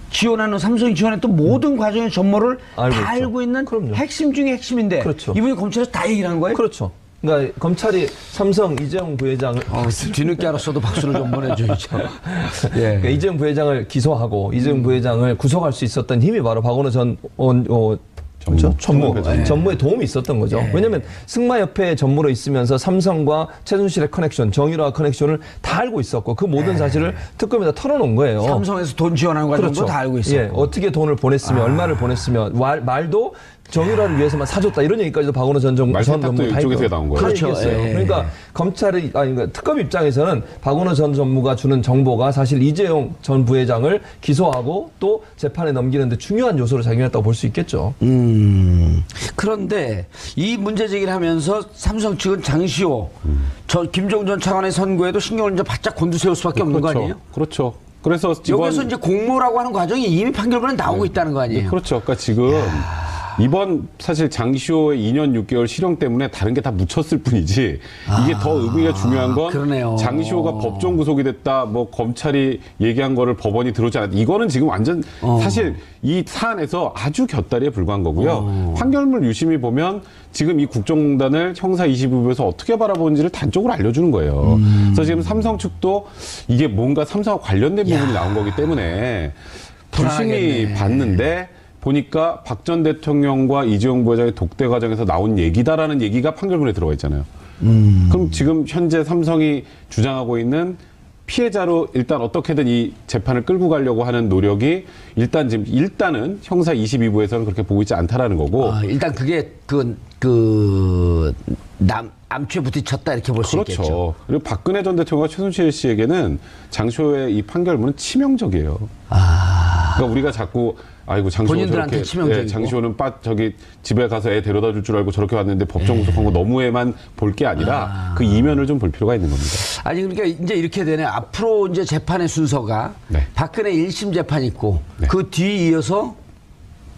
지원하는 삼성이 지원했던 모든 과정의 전모를 다 알고 있죠. 알고 있는 그럼요. 핵심 중에 핵심인데 그렇죠. 이분이 검찰에서 다 얘기를 하는 거예요? 그렇죠. 그러니까 검찰이 삼성 이재용 부회장을 뒤늦게 알았어도 박수를 좀 보내줘야죠. 예. 그러니까 이재용 부회장을 기소하고 이재용 부회장을 구속할 수 있었던 힘이 바로 박원호 전 전무의 도움이 있었던 거죠. 예. 왜냐하면 승마협회 전무로 있으면서 삼성과 최순실의 커넥션, 정유라 커넥션을 다 알고 있었고 그 모든 사실을 특검에다 털어놓은 거예요. 삼성에서 돈 지원하는 과정도 다 알고 있었고. 예, 어떻게 돈을 보냈으며 얼마를 보냈으며 말도 정유라를 위해서만 사줬다 이런 얘기까지도 박원호 전 전무 다 이쪽에서 나온 거예요. 그렇죠. 예. 그러니까 그러니까 특검 입장에서는 박원호 전 전무가 주는 정보가 사실 이재용 전 부회장을 기소하고 또 재판에 넘기는데 중요한 요소로 작용했다고 볼 수 있겠죠. 그런데 이 문제 제기를 하면서 삼성 측은 장시호, 김종 전 차관의 선고에도 신경을 이제 바짝 곤두세울 수밖에 없는 거 아니에요? 그렇죠. 그래서 여기서 이제 공모라고 하는 과정이 이미 판결문에 나오고 있다는 거 아니에요? 그렇죠. 그러니까 지금 이번 사실 장시호의 2년 6개월 실형 때문에 다른 게 다 묻혔을 뿐이지 이게 더 의미가 중요한 건 그러네요. 장시호가 법정 구속이 됐다, 뭐 검찰이 얘기한 거를 법원이 들어오지 않았다. 이거는 지금 완전 사실 이 사안에서 아주 곁다리에 불과한 거고요. 판결문 유심히 보면 지금 이 국정농단을 형사 22부에서 어떻게 바라보는지를 단적으로 알려주는 거예요. 그래서 지금 삼성 측도 이게 뭔가 삼성과 관련된 부분이 나온 거기 때문에 불신이 봤는데 보니까 박 전 대통령과 이재용 부회장의 독대 과정에서 나온 얘기다라는 얘기가 판결문에 들어가 있잖아요. 그럼 지금 현재 삼성이 주장하고 있는 피해자로 일단 어떻게든 이 재판을 끌고 가려고 하는 노력이 일단은 형사 22부에서는 그렇게 보고 있지 않다라는 거고. 일단 그게 암초에 부딪혔다 이렇게 볼 수 그렇죠. 있겠죠. 그리고 박근혜 전 대통령과 최순실 씨에게는 장시호의 이 판결문은 치명적이에요. 그러니까 우리가 자꾸 아이고 장시호 본인들한테 치명적이고. 장시호는 저기 집에 가서 애 데려다 줄 줄 알고 저렇게 왔는데 법정 구속한 거 너무에만 볼 게 아니라 그 이면을 좀 볼 필요가 있는 겁니다. 아니 그러니까 이제 이렇게 되네. 앞으로 이제 재판의 순서가 박근혜 1심 재판 있고 그 뒤 이어서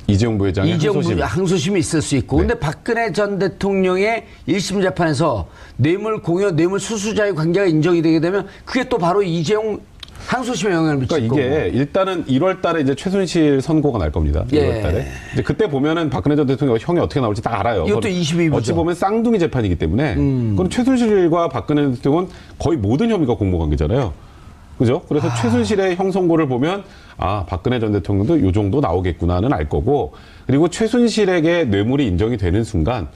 이재용 부회장의 항소심이 있을 수 있고. 근데 박근혜 전 대통령의 1심 재판에서 뇌물 공여, 뇌물 수수자의 관계가 인정이 되게 되면 그게 또 바로 이재용 항소심에 영향을 미칠 그러니까 거고. 이게 일단은 1월 달에 이제 최순실 선고가 날 겁니다. 1월 달에. 이제 그때 보면은 박근혜 전 대통령 형이 어떻게 나올지 딱 알아요. 이것도 22부죠. 어찌 보면 쌍둥이 재판이기 때문에. 그럼 최순실과 박근혜 전 대통령은 거의 모든 혐의가 공모 관계잖아요. 그죠? 그래서 최순실의 형 선고를 보면 박근혜 전 대통령도 요 정도 나오겠구나는 알 거고, 그리고 최순실에게 뇌물이 인정이 되는 순간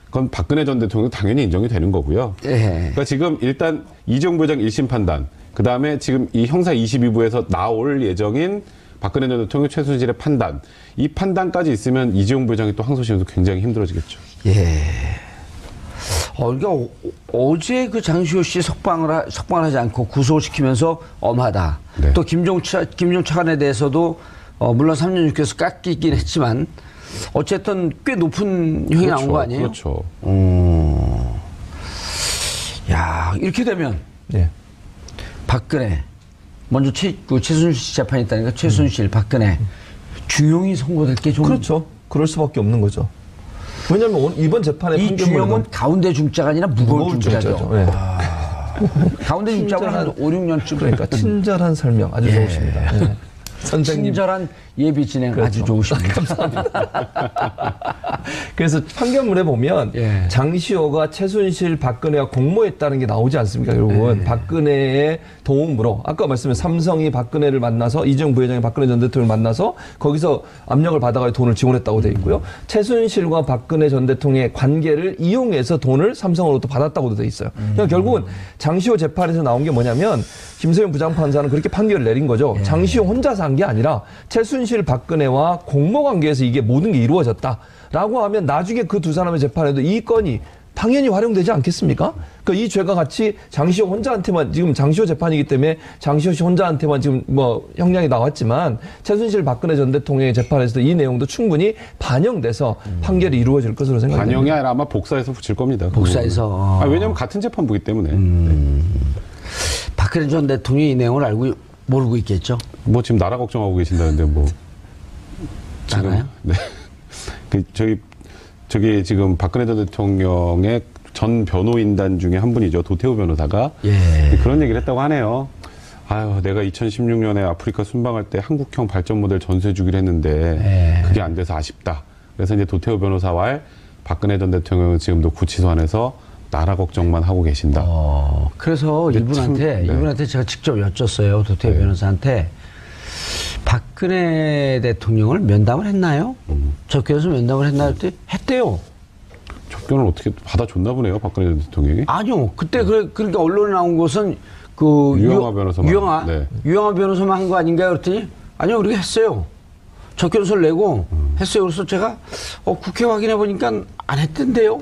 그건 박근혜 전 대통령도 당연히 인정이 되는 거고요. 그러니까 지금 일단 이재용 부회장 1심 판단, 그 다음에 지금 이 형사 22부에서 나올 예정인 박근혜 전 대통령 최순실의 판단, 이 판단까지 있으면 이재용 부회장이 또 항소심에서 굉장히 힘들어지겠죠. 그러니까 어제 그 장시호 씨 석방을 하지 않고 구속을 시키면서 엄하다. 또 김종 차관에 대해서도 물론 3년 6개월에서 깎이긴 했지만 어쨌든 꽤 높은 형이 나온 거 아니에요? 그렇죠. 야, 이렇게 되면 박근혜 먼저 최순실 씨 재판이 있다니까 최순실, 박근혜 중형이 선고될 게 좀 그렇죠. 그럴 수밖에 없는 거죠. 왜냐하면 이번 재판의 이 중형은 가운데 중자가 아니라 무거운 중자죠. 가운데 중자가 한 5, 6년쯤 그러니까 친절한 설명 아주 좋으십니다. 선생님. 친절한 예비 진행 아주 좋으십니다. 감사합니다. 그래서 판결문에 보면 장시호가 최순실, 박근혜와 공모했다는 게 나오지 않습니까? 결국은 박근혜의 도움으로 아까 말씀드린 삼성이 박근혜를 만나서 이재용 부회장이 박근혜 전 대통령을 만나서 거기서 압력을 받아가지고 돈을 지원했다고 돼 있고요. 최순실과 박근혜 전 대통령의 관계를 이용해서 돈을 삼성으로부터 받았다고도 돼 있어요. 그러니까 결국은 장시호 재판에서 나온 게 뭐냐면 김세윤 부장판사는 그렇게 판결을 내린 거죠. 장시호 혼자서 한 게 아니라 최순실 박근혜와 공모 관계에서 이게 모든 게 이루어졌다라고 하면 나중에 그 두 사람의 재판에도 이 건이 당연히 활용되지 않겠습니까? 그러니까 이 죄가 같이 장시호 혼자한테만, 지금 장시호 재판이기 때문에 장시호 씨 혼자한테만 지금 뭐 형량이 나왔지만 최순실 박근혜 전 대통령의 재판에서도 이 내용도 충분히 반영돼서 판결이 이루어질 것으로 생각합니다. 반영이 아니라 아마 복사해서 붙일 겁니다. 복사해서. 왜냐하면 같은 재판부기 때문에. 네. 박근혜 전 대통령이 이 내용을 모르고 있겠죠? 뭐 지금 나라 걱정하고 계신다는데 뭐. 알아요? 네. 저기 지금 박근혜 전 대통령의 전 변호인단 중에 한 분이죠. 도태우 변호사가 그런 얘기를 했다고 하네요. 아유, 내가 2016년에 아프리카 순방할 때 한국형 발전 모델 전수해 주기로 했는데 그게 안 돼서 아쉽다. 그래서 이제 도태우 변호사와 박근혜 전 대통령은 지금도 구치소 안에서 나라 걱정만 하고 계신다. 그래서 이분한테 제가 직접 여쭸어요. 도태우 변호사한테. 박근혜 대통령을 면담을 했나요? 접견에서 면담을 했나요? 했대요. 접견을 어떻게 받아줬나 보네요, 박근혜 전 대통령이. 아니요. 그때 그러니까 언론에 나온 것은 그 유영하 변호사만. 유영하 변호사만 한 거 아닌가요? 그랬더니 아니요, 우리가 했어요. 접견서를 내고 했어요. 그래서 제가 국회 확인해 보니까 안 했던데요.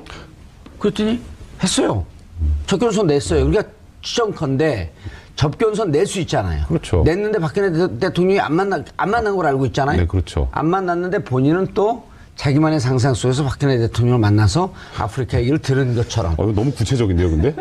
그랬더니 했어요. 접견서 냈어요. 우리가 추정컨대 접견서 낼 수 있잖아요. 그렇죠. 냈는데 박근혜 대통령이 안 만난 걸 알고 있잖아요. 네, 그렇죠. 안 만났는데 본인은 또 자기만의 상상 속에서 박근혜 대통령을 만나서 아프리카 얘기를 들은 것처럼. 이거 너무 구체적인데요, 근데?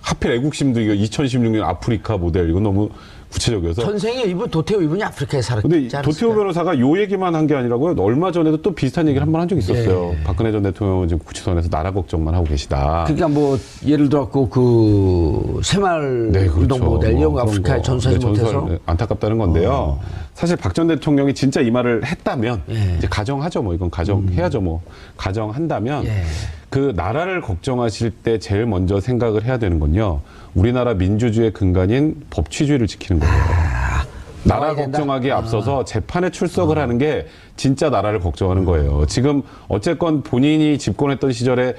하필 애국심도 이거 2016년 아프리카 모델, 이건 너무 구체적이어서. 전생에 도태우 이분이 아프리카에 살았지 근데 않았을까요? 도태우 변호사가 요 얘기만 한 게 아니라고요. 얼마 전에도 또 비슷한 얘기를 한 번 한 적이 있었어요. 박근혜 전 대통령은 지금 구치소 안에서 나라 걱정만 하고 계시다. 그러니까 뭐 예를 들었고 그 새마을 운동 모델 이런 거 아프리카에 전수하지 못해서 안타깝다는 건데요. 사실 박 전 대통령이 진짜 이 말을 했다면 이제 가정하죠. 뭐 이건 가정해야죠. 뭐 가정한다면 그 나라를 걱정하실 때 제일 먼저 생각을 해야 되는 건요. 우리나라 민주주의의 근간인 법치주의를 지키는 거예요. 나라 걱정하기에 앞서서 재판에 출석을 하는 게 진짜 나라를 걱정하는 거예요. 지금 어쨌건 본인이 집권했던 시절에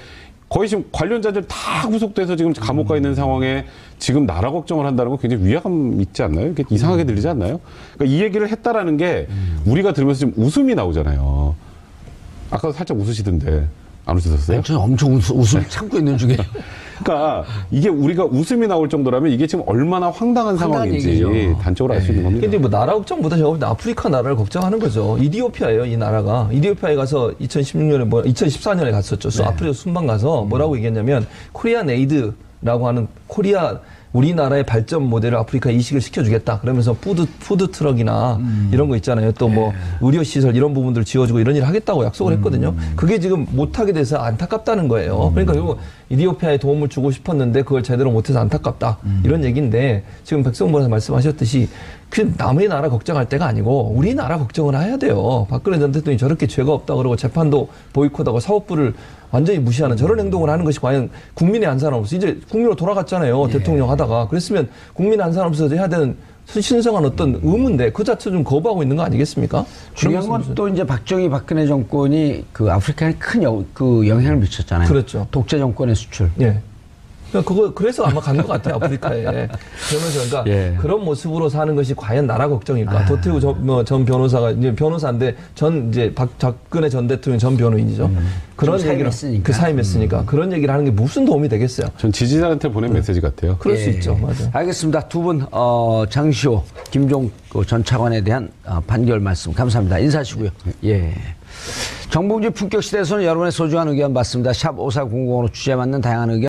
거의 지금 관련자들 다 구속돼서 지금 감옥 가 있는 상황에 지금 나라 걱정을 한다는 건 굉장히 위화감 있지 않나요? 이게 이상하게 들리지 않나요? 그러니까 이 얘기를 했다라는 게 우리가 들으면서 지금 웃음이 나오잖아요. 아까 살짝 웃으시던데. 안 웃으셨어요? 저는 엄청 웃음 참고 있는 중에. 그러니까 이게 우리가 웃음이 나올 정도라면 이게 지금 얼마나 황당한 상황인지 얘기죠. 단적으로 알 수 있는 겁니다. 근데 뭐 나라 걱정보다 제가 볼 때 아프리카 나라를 걱정하는 거죠. 이디오피아예요, 이 나라가. 이디오피아에 가서 2016년에 2014년에 갔었죠. 아프리카 순방 가서 뭐라고 얘기했냐면 코리안 에이드라고 하는 우리나라의 발전 모델을 아프리카에 이식을 시켜주겠다. 그러면서 푸드 트럭이나 이런 거 있잖아요. 또 뭐 의료시설 이런 부분들을 지어주고 이런 일을 하겠다고 약속을 했거든요. 그게 지금 못하게 돼서 안타깝다는 거예요. 그러니까 이거 이디오피아에 도움을 주고 싶었는데 그걸 제대로 못해서 안타깝다. 이런 얘기인데 지금 백성원 변호사 말씀하셨듯이 그 남의 나라 걱정할 때가 아니고 우리나라 걱정을 해야 돼요. 박근혜 전 대통령이 저렇게 죄가 없다 그러고 재판도 보이콧하고 사법부를 완전히 무시하는 저런 행동을 하는 것이 과연 국민의 한 사람 없어. 이제 국민으로 돌아갔잖아요. 대통령 하다가. 그랬으면 국민의 한 사람 없어서 해야 되는 신성한 어떤 의무인데 그 자체를 좀 거부하고 있는 거 아니겠습니까? 중요한 건 또 이제 박정희 정권이 그 아프리카에 큰 영향을 미쳤잖아요. 그렇죠. 독재 정권의 수출. 예. 그래서 아마 간 것 같아요, 아프리카에. 그러면서 그러니까 그런 모습으로 사는 것이 과연 나라 걱정일까? 도태우 전 변호사가 이제 변호사인데 이제 박근혜 전 대통령 전 변호인이죠. 그런 얘기를 사임했으니까 그런 얘기를 하는 게 무슨 도움이 되겠어요? 전 지지자한테 보낸 메시지 같아요. 그럴 수 있죠, 맞아요. 알겠습니다. 두 분 장시호, 김종 전 차관에 대한 판결 말씀 감사합니다. 인사하시고요. 정봉주 품격 시대에서는 여러분의 소중한 의견 받습니다. 샵 5400으로 주제에 맞는 다양한 의견.